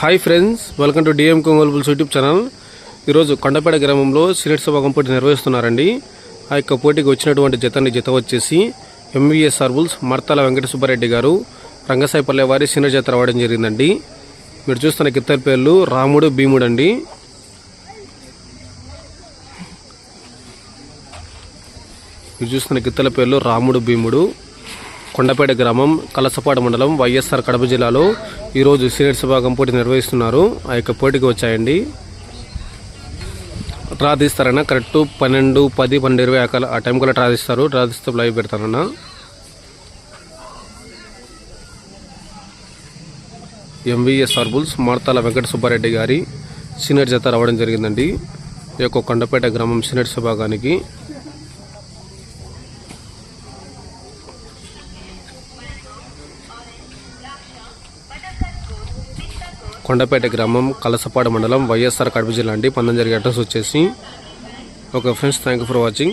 Hi friends, welcome to DM కొంగోలు bulls YouTube channel. ఈరోజు కొండపేట గ్రామంలో సీనియర్స్ విభాగం పోటీ నిర్వహిస్తున్నారండి. ఆ యొక్క పోటీకి వచ్చినటువంటి జత వచ్చేసి ఎంవీఎస్ఆర్ బుల్స్ మర్తాల వెంకట సుబ్బారెడ్డి గారు రంగసాయిపల్లె వారి సీనియర్ జత రావడం జరిగిందండి. మీరు చూస్తున్న గిత్తల పేర్లు రాముడు, భీముడు అండి. మీరు చూస్తున్న గిత్తల పేర్లు రాముడు, భీముడు. కొండపేట గ్రామం, కలసపాడు మండలం, వైఎస్ఆర్ కడప జిల్లాలో ఈరోజు సీనియర్స్ విభాగం పోటీ నిర్వహిస్తున్నారు. ఆ యొక్క పోటీకి వచ్చాయండి. డ్రా తీస్తారన్నా కరెక్ట్ 12, 10, 12, 20 ఆ టైం కల్లా డ్రా తీస్తారు. డ్రా తీస్తే లైవ్ పెడతారన్నా. ఎంవీఎస్ఆర్ బుల్స్ మర్తాల వెంకట సుబ్బారెడ్డి గారి సీనియర్ జత రావడం జరిగిందండి. ఈ యొక్క కొండపేట గ్రామం సీనియర్స్ విభాగానికి. కొండపేట గ్రామం, కలసపాడు మండలం, వైఎస్ఆర్ కడప జిల్లా అండి. పందెం జరిగే అడ్రస్ వచ్చేసి. Okay friends, thank you for watching.